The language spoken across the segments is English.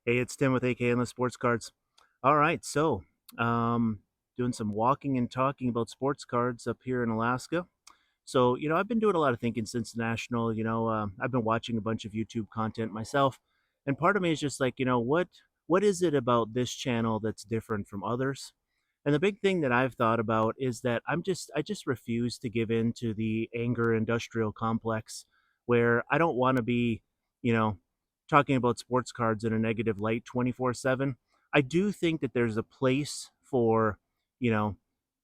Hey, it's Tim with AK Endless Sports Cards. All right, so um, doing some walking and talking about sports cards up here in Alaska. So, I've been doing a lot of thinking since the National. I've been watching a bunch of YouTube content myself, and part of me is just like, what is it about this channel that's different from others? And the big thing that I've thought about is that I just refuse to give in to the anger industrial complex where I don't want to be, you know, talking about sports cards in a negative light 24/7. I do think that there's a place for, you know,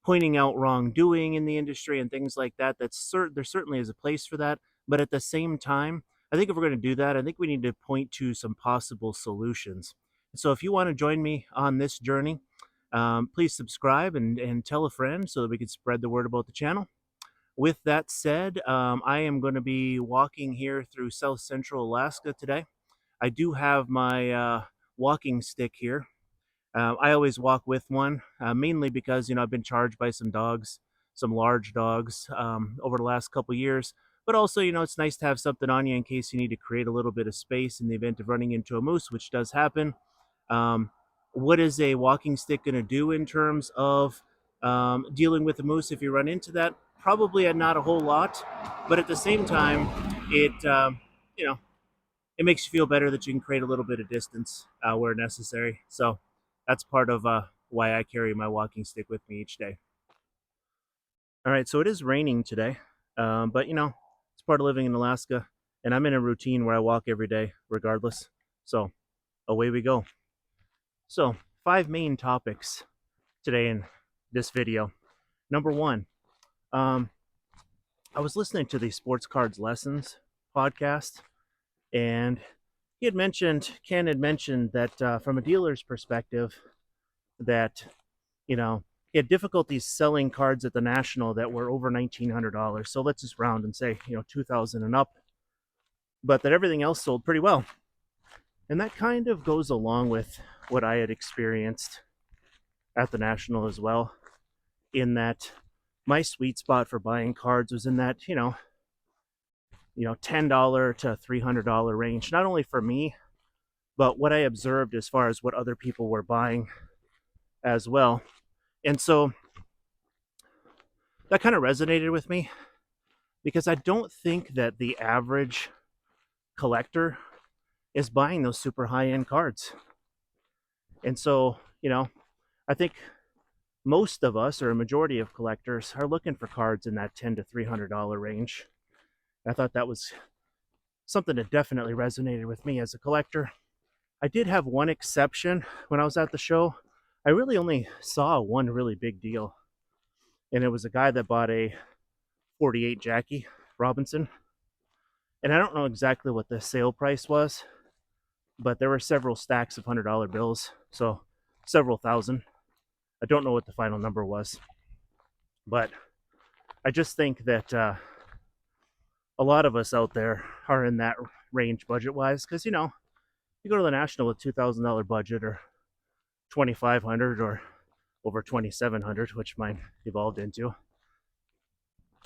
pointing out wrongdoing in the industry and things like that. There certainly is a place for that, but at the same time, I think if we're going to do that, I think we need to point to some possible solutions. So if you want to join me on this journey, please subscribe and tell a friend so that we can spread the word about the channel. With that said, I am going to be walking here through South Central Alaska today. I do have my walking stick here. I always walk with one, mainly because I've been charged by some dogs, some large dogs, over the last couple years. But also, it's nice to have something on you in case you need to create a little bit of space in the event of running into a moose, which does happen. Um, what is a walking stick going to do in terms of dealing with a moose if you run into that? Probably not a whole lot, but at the same time, it you know it makes you feel better that you can create a little bit of distance where necessary. So that's part of why I carry my walking stick with me each day. All right, so it is raining today, but it's part of living in Alaska, and I'm in a routine where I walk every day, regardless. So away we go. So 5 main topics today in this video. Number one, um, I was listening to the Sports Cards Lessons podcast, and Ken had mentioned that from a dealer's perspective, that you know he had difficulties selling cards at the National that were over $1,900. So let's just round and say 2,000 and up, but that everything else sold pretty well, and that kind of goes along with what I had experienced at the National as well. In that, my sweet spot for buying cards was in that $10 to $300 range, not only for me, but what I observed as far as what other people were buying as well. And so that kind of resonated with me because I don't think that the average collector is buying those super high end cards. And so, I think most of us, or a majority of collectors, are looking for cards in that $10 to $300 range. I thought that was something that definitely resonated with me as a collector. I did have one exception when I was at the show. I really only saw one really big deal, and it was a guy that bought a 48 Jackie Robinson. And I don't know exactly what the sale price was, but there were several stacks of $100 bills, so several thousand. I don't know what the final number was, but I just think that a lot of us out there are in that range budget wise, because you go to the National with $2,000 budget, or 2,500, or over 2,700, which mine evolved into.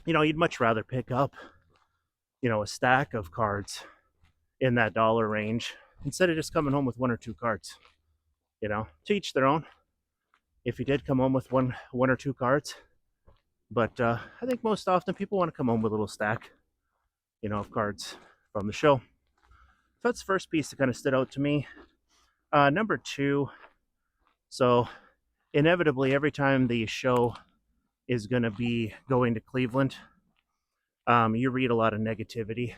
You'd much rather pick up a stack of cards in that dollar range instead of just coming home with one or two cards. To each their own. If you did come home with one or two cards, but I think most often people want to come home with a little stack, of cards from the show. So that's the first piece that kind of stood out to me. Number two, so inevitably every time the show is going to be going to Cleveland, you read a lot of negativity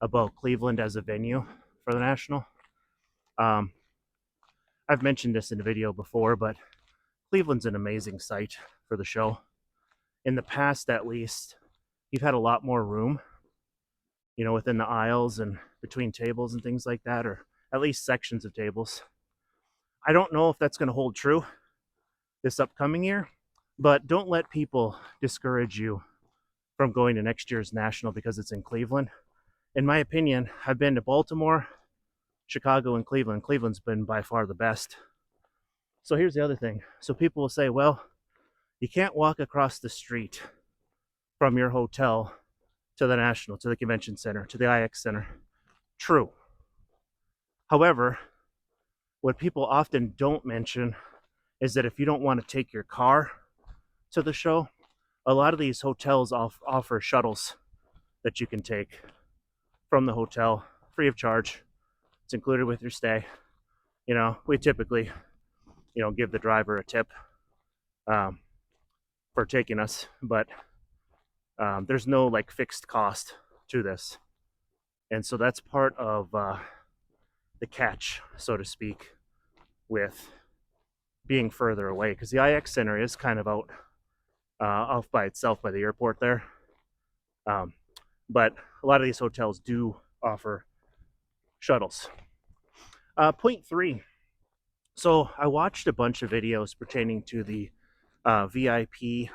about Cleveland as a venue for the National. I've mentioned this in the video before, but Cleveland's an amazing site for the show. In the past, at least, you've had a lot more room, within the aisles and between tables and things like that, or at least sections of tables. I don't know if that's going to hold true this upcoming year, but don't let people discourage you from going to next year's National because it's in Cleveland. In my opinion, I've been to Baltimore, Chicago, and Cleveland. Cleveland's been by far the best. So here's the other thing. So people will say, well, you can't walk across the street from your hotel to the National, to the convention center, to the IX Center. True. However, What people often don't mention is that if you don't want to take your car to the show, a lot of these hotels offer shuttles that you can take from the hotel free of charge. It's included with your stay. We typically, give the driver a tip um, for taking us, but there's no like fixed cost to this. And so that's part of the catch, so to speak, with being further away, because the IX Center is kind of out off by itself by the airport there. Um, but a lot of these hotels do offer shuttles. Point three. So I watched a bunch of videos pertaining to the VIP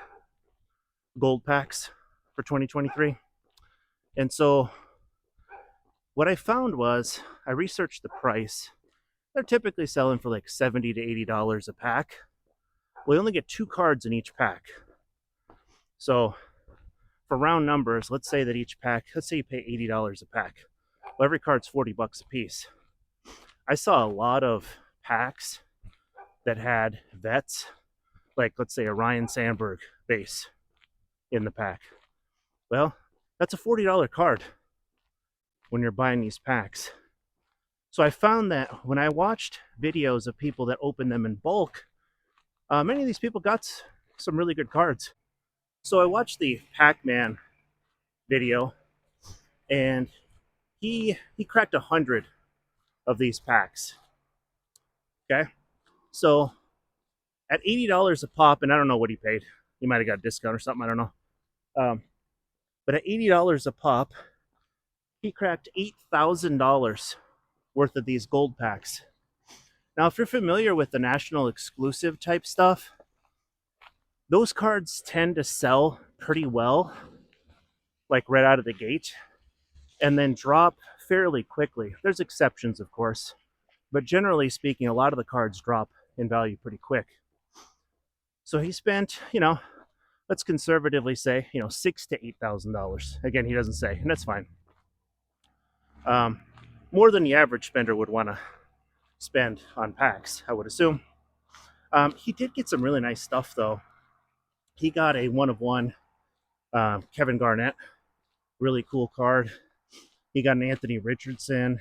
gold packs for 2023. And so what I found was I researched the price. They're typically selling for like $70 to $80 a pack. We only get 2 cards in each pack. So for round numbers, let's say that each pack, let's say you pay $80 a pack. Well, every card's $40 a piece. I saw a lot of packs that had vets, like let's say a Ryan Sandberg base in the pack. Well, that's a $40 card when you're buying these packs. So I found that when I watched videos of people that open them in bulk, many of these people got some really good cards. So I watched the Pac-Man video, and he cracked 100 of these packs. Okay, so at $80 a pop, and I don't know what he paid. He might have got a discount or something. I don't know. But at $80 a pop, he cracked $8,000 worth of these gold packs. Now, if you're familiar with the national exclusive type stuff, those cards tend to sell pretty well, like right out of the gate, and then drop fairly quickly. There's exceptions, of course, but generally speaking, a lot of the cards drop in value pretty quick. So he spent, let's conservatively say, $6,000 to $8,000. Again, he doesn't say, and that's fine. More than the average spender would want to spend on packs, I would assume. He did get some really nice stuff, though. He got a 1/1 Kevin Garnett, really cool card. He got an Anthony Richardson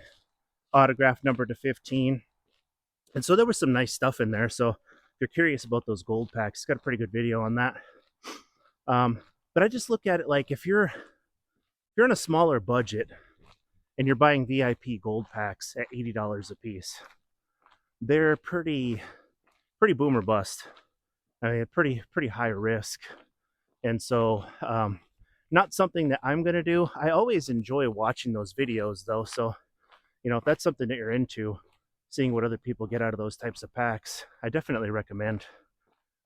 autograph number to 15. And so there was some nice stuff in there. So if you're curious about those gold packs, he's got a pretty good video on that. But I just look at it like if you're on a smaller budget and you're buying VIP gold packs at $80 a piece, they're pretty boom or bust. I mean, pretty high risk. And so not something that I'm going to do. I always enjoy watching those videos, though. So, if that's something that you're into, seeing what other people get out of those types of packs, I definitely recommend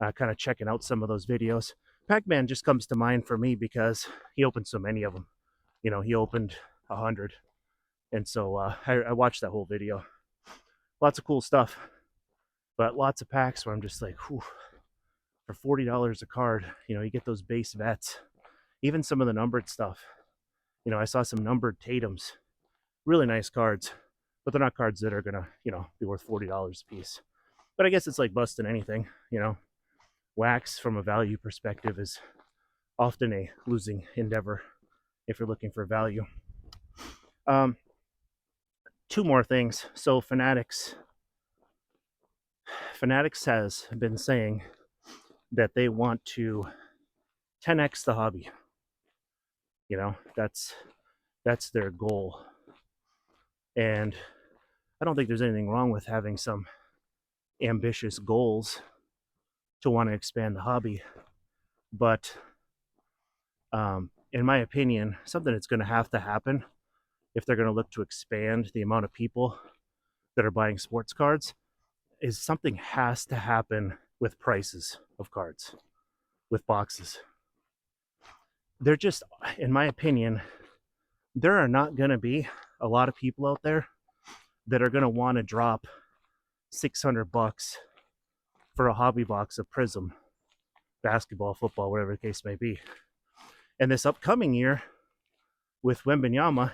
kind of checking out some of those videos. Pac-Man just comes to mind for me because he opened so many of them. He opened 100. And so I watched that whole video. Lots of cool stuff, but lots of packs where I'm just like, whew, for $40 a card, you get those base vets, even some of the numbered stuff. I saw some numbered Tatums, really nice cards, but they're not cards that are gonna, be worth $40 a piece. But I guess it's like busting anything, Wax from a value perspective is often a losing endeavor if you're looking for value. 2 more things. So Fanatics has been saying that they want to 10x the hobby. That's their goal. And I don't think there's anything wrong with having some ambitious goals to want to expand the hobby. But in my opinion, something that's going to have to happen if they're going to look to expand the amount of people that are buying sports cards is something has to happen with prices of cards, with boxes. They're just, in my opinion, there are not going to be a lot of people out there that are going to want to drop $600 for a hobby box of Prism, basketball, football, whatever the case may be. And this upcoming year, with Wembanyama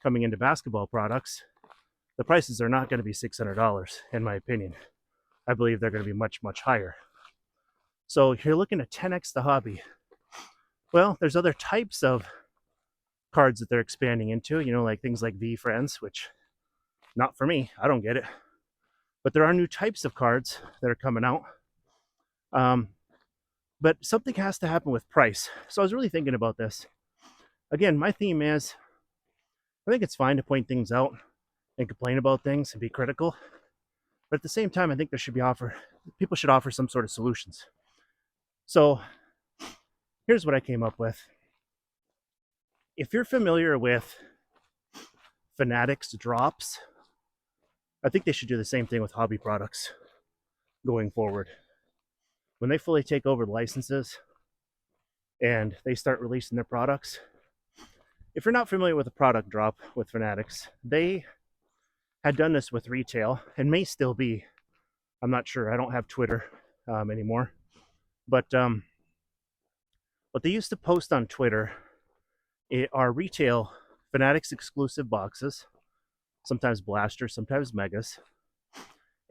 coming into basketball products, the prices are not going to be $600, in my opinion. I believe they're going to be much, much higher. So you're looking at 10x the hobby. Well, there's other types of cards that they're expanding into, like things like V Friends, which not for me. I don't get it. But there are new types of cards that are coming out. But something has to happen with price. So I was really thinking about this. Again, my theme is I think it's fine to point things out and complain about things and be critical. But at the same time, I think people should offer some sort of solutions. So here's what I came up with. If you're familiar with Fanatics drops, I think they should do the same thing with hobby products going forward. When they fully take over the licenses and they start releasing their products, if you're not familiar with a product drop with Fanatics, they had done this with retail and may still be. I'm not sure. I don't have Twitter anymore. But what they used to post on Twitter are retail Fanatics exclusive boxes, sometimes blasters, sometimes megas.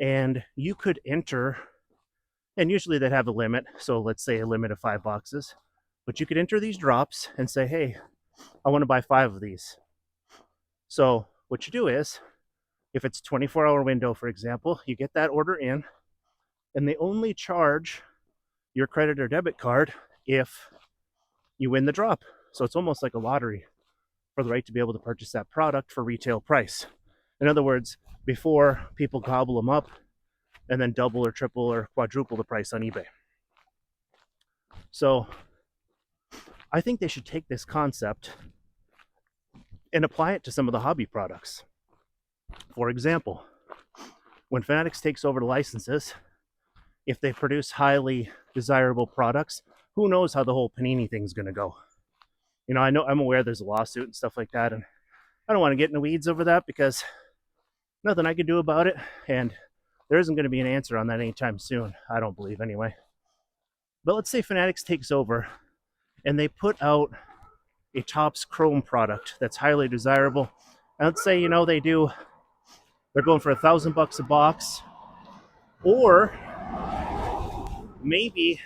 And you could enter, and usually they'd have a limit. So let's say a limit of 5 boxes. But you could enter these drops and say, hey, I want to buy 5 of these. So what you do is, if it's a 24-hour window, for example, you get that order in, and they only charge your credit or debit card if you win the drop. So it's almost like a lottery for the right to be able to purchase that product for retail price. In other words, before people gobble them up and then double or triple or quadruple the price on eBay. So I think they should take this concept and apply it to some of the hobby products. For example, when Fanatics takes over the licenses, if they produce highly desirable products, who knows how the whole Panini thing's going to go. I'm aware there's a lawsuit and stuff like that, and I don't want to get in the weeds over that because nothing I can do about it, and there isn't going to be an answer on that anytime soon, I don't believe anyway. But let's say Fanatics takes over and they put out a Topps Chrome product that's highly desirable. And let's say, they're going for $1,000 a box, or maybe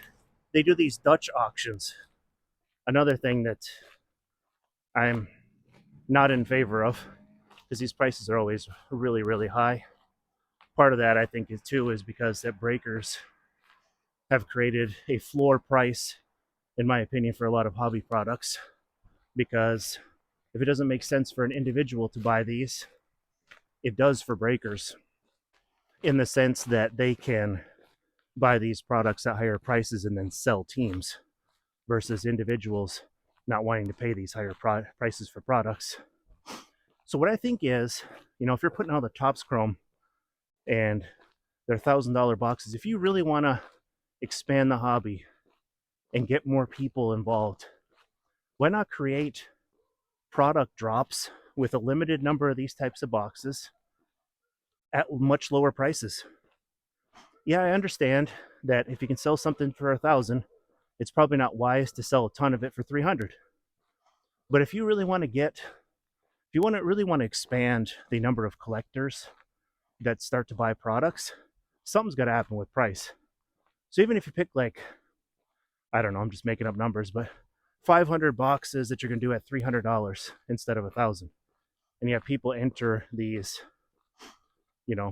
they do these Dutch auctions. Another thing that I'm not in favor of, because these prices are always really, really high. Part of that, I think, is because that breakers have created a floor price, in my opinion, for a lot of hobby products. Because if it doesn't make sense for an individual to buy these, it does for breakers, in the sense that they can buy these products at higher prices and then sell teams, versus individuals not wanting to pay these higher prices for products. So what I think is, if you're putting out the Topps Chrome and they're $1,000 boxes, if you really want to expand the hobby and get more people involved, why not create product drops with a limited number of these types of boxes at much lower prices? Yeah, I understand that if you can sell something for 1,000, it's probably not wise to sell a ton of it for 300. But if you really want to expand the number of collectors that start to buy products, something's got to happen with price. So even if you pick, like, I don't know, I'm just making up numbers, but 500 boxes that you're going to do at $300 instead of 1,000, and you have people enter these,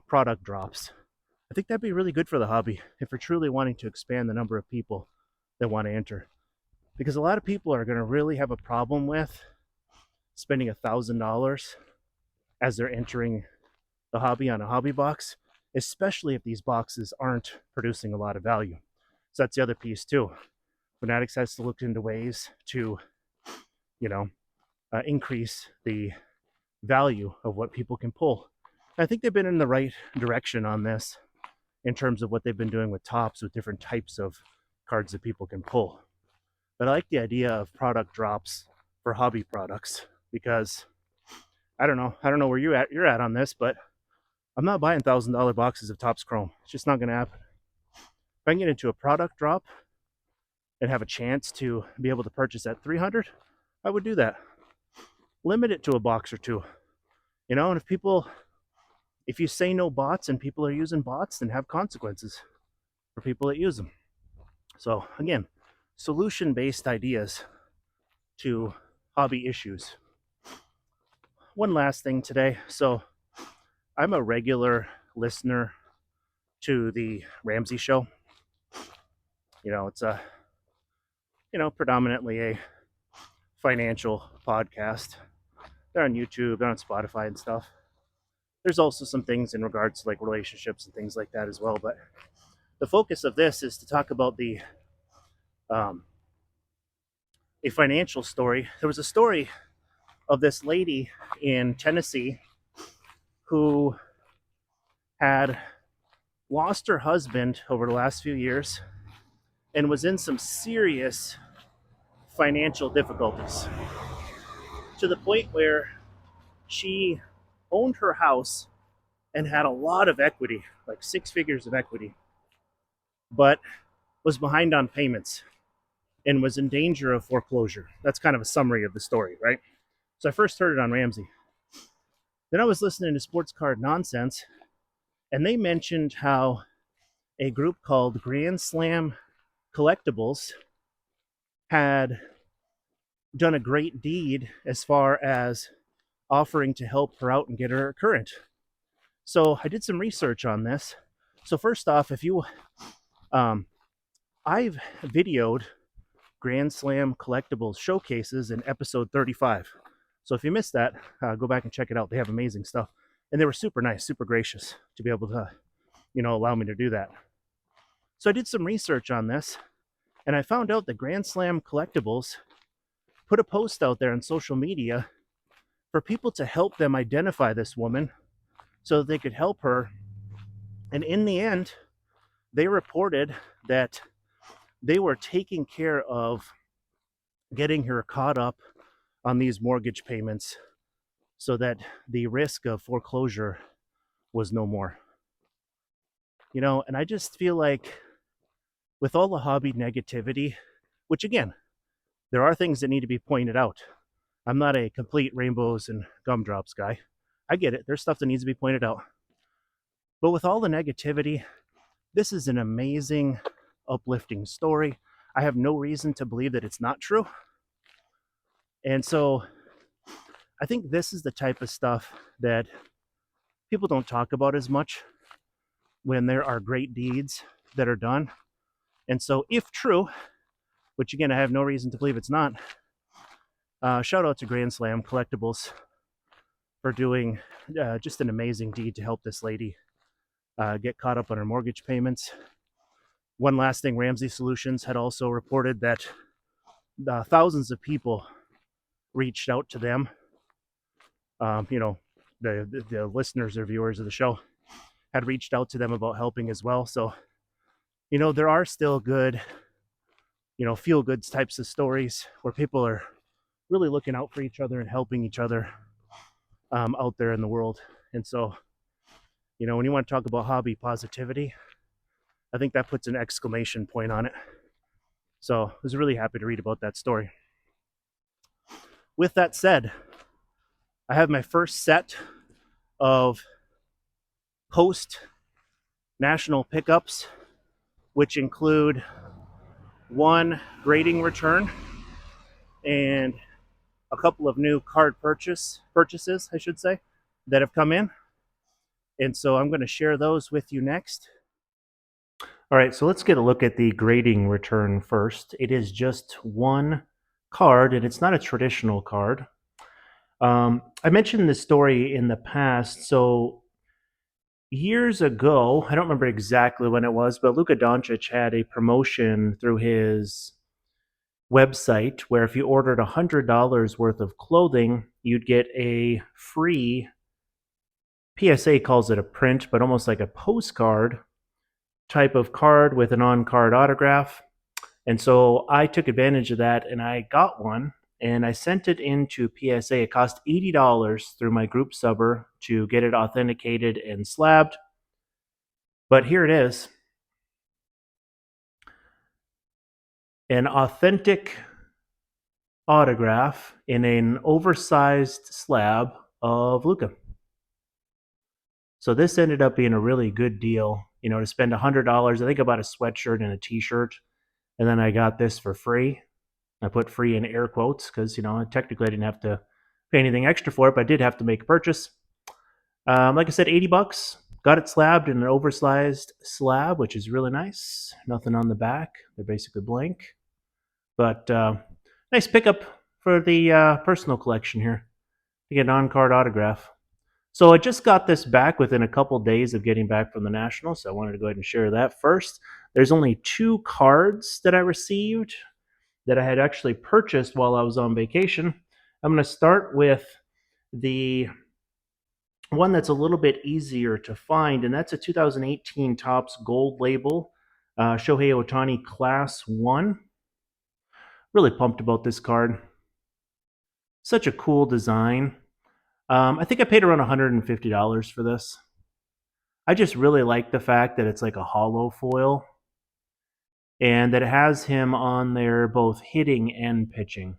product drops, I think that'd be really good for the hobby if we're truly wanting to expand the number of people that want to enter. Because a lot of people are going to really have a problem with spending $1,000 as they're entering the hobby on a hobby box, especially if these boxes aren't producing a lot of value. So that's the other piece too. Fanatics has to look into ways to, increase the value of what people can pull. I think they've been in the right direction on this in terms of what they've been doing with Topps, with different types of cards that people can pull. But I like the idea of product drops for hobby products, because I don't know where you're at on this, but I'm not buying $1,000 boxes of Topps Chrome. It's just not going to happen. If I can get into a product drop and have a chance to be able to purchase at 300, I would do that. Limit it to a box or two, and if people if you say no bots and people are using bots, then have consequences for people that use them. So again, solution-based ideas to hobby issues. One last thing today. So I'm a regular listener to the Ramsey show. It's a predominantly a financial podcast. They're on YouTube, they're on Spotify and stuff. There's also some things in regards to like relationships and things like that as well. But the focus of this is to talk about the um, a financial story. There was a story of this lady in Tennessee who had lost her husband over the last few years and was in some serious financial difficulties to the point where she owned her house and had a lot of equity, like six figures of equity, but was behind on payments and was in danger of foreclosure. That's kind of a summary of the story, right? So I first heard it on Ramsey. Then I was listening to Sports Card Nonsense, and they mentioned how a group called Grand Slam Collectibles had done a great deed as far as offering to help her out and get her current. So I did some research on this. So first off, if you, I've videoed Grand Slam Collectibles showcases in episode 35. So if you missed that, go back and check it out. They have amazing stuff. And they were super nice, super gracious to be able to, allow me to do that. So I did some research on this, and I found out that Grand Slam Collectibles put a post out there on social media for people to help them identify this woman so that they could help her. And in the end, they reported that they were taking care of getting her caught up on these mortgage payments so that the risk of foreclosure was no more. And I just feel like with all the hobby negativity, which again, there are things that need to be pointed out. I'm not a complete rainbows and gumdrops guy. I get it. There's stuff that needs to be pointed out. But with all the negativity, this is an amazing, uplifting story. I have no reason to believe that it's not true. And so I think this is the type of stuff that people don't talk about as much when there are great deeds that are done. And so, if true, which again, I have no reason to believe it's not, shout out to Grand Slam Collectibles for doing just an amazing deed to help this lady get caught up on her mortgage payments. One last thing, Ramsey Solutions had also reported that thousands of people reached out to them. The listeners or viewers of the show had reached out to them about helping as well. So, there are still good, feel good types of stories where people are really looking out for each other and helping each other out there in the world. And so, when you want to talk about hobby positivity, I think that puts an exclamation point on it. So I was really happy to read about that story. With that said, I have my first set of post national pickups, which include one grading return and a couple of new card purchases, I should say, that have come in. And so I'm going to share those with you next. All right, so let's get a look at the grading return first. It is just one card, and it's not a traditional card. I mentioned this story in the past. So years ago, I don't remember exactly when it was, but Luka Doncic had a promotion through his website where if you ordered $100 worth of clothing, you'd get a free, PSA calls it a print, but almost like a postcard type of card with an on-card autograph. And so I took advantage of that and I got one and I sent it into PSA. It cost $80 through my group subber to get it authenticated and slabbed. But here it is. An authentic autograph in an oversized slab of Luka. So this ended up being a really good deal, to spend $100. I think about a sweatshirt and a t-shirt. And then I got this for free. I put free in air quotes because, technically I didn't have to pay anything extra for it, but I did have to make a purchase. Like I said, 80 bucks. Got it slabbed in an oversized slab, which is really nice. Nothing on the back. They're basically blank. But nice pickup for the personal collection here to get an on-card autograph. So I just got this back within a couple days of getting back from the National, so I wanted to go ahead and share that first. There's only 2 cards that I received that I had actually purchased while I was on vacation. I'm going to start with the one that's a little bit easier to find, and that's a 2018 Topps Gold Label Shohei Ohtani Class 1. Really pumped about this card. Such a cool design. I think I paid around $150 for this. I just really like the fact that it's like a hollow foil and that it has him on there both hitting and pitching.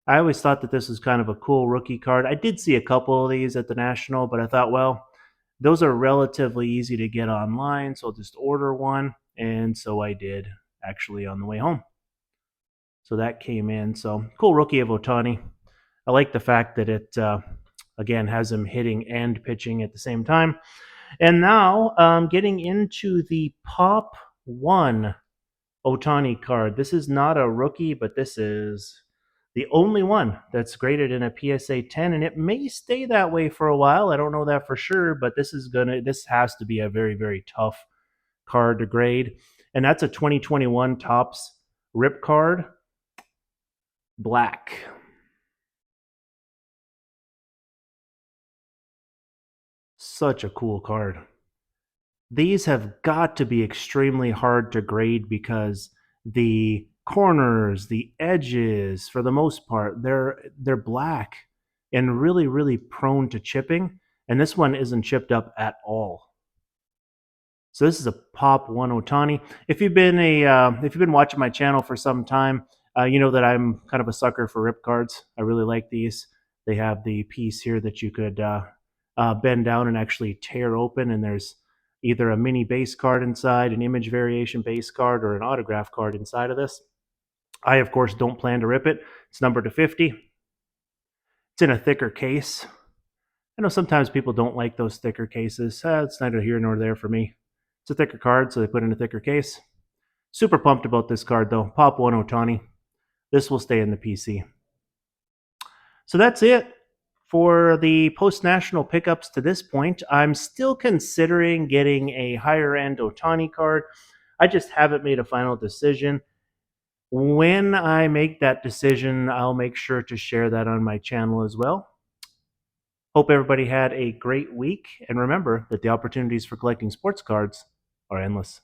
I always thought that this was kind of a cool rookie card. I did see a couple of these at the National, but I thought, well, those are relatively easy to get online, so I'll just order one. And so I did, actually, on the way home. So that came in. So cool rookie of Ohtani. I like the fact that it, again, has him hitting and pitching at the same time. And now, getting into the Pop 1 Ohtani card. This is not a rookie, but this is the only one that's graded in a PSA 10, and it may stay that way for a while. I don't know that for sure, but this has to be a very, very tough card to grade. And that's a 2021 Topps Rip card, black. Such a cool card. These have got to be extremely hard to grade because the corners, the edges, for the most part, they're black and really, really prone to chipping. And this one isn't chipped up at all. So this is a Pop 1 Ohtani. If you've been watching my channel for some time, you know that I'm kind of a sucker for rip cards. I really like these. They have the piece here that you could bend down and actually tear open, and there's either a mini base card inside, an image variation base card, or an autograph card inside of this. I, of course, don't plan to rip it. It's numbered to 50. It's in a thicker case. I know sometimes people don't like those thicker cases. It's neither here nor there for me. It's a thicker card, so they put it in a thicker case. Super pumped about this card, though. Pop 1 Ohtani. This will stay in the PC. So that's it for the post-national pickups to this point. I'm still considering getting a higher-end Ohtani card. I just haven't made a final decision. When I make that decision, I'll make sure to share that on my channel as well. Hope everybody had a great week, and remember that the opportunities for collecting sports cards are endless.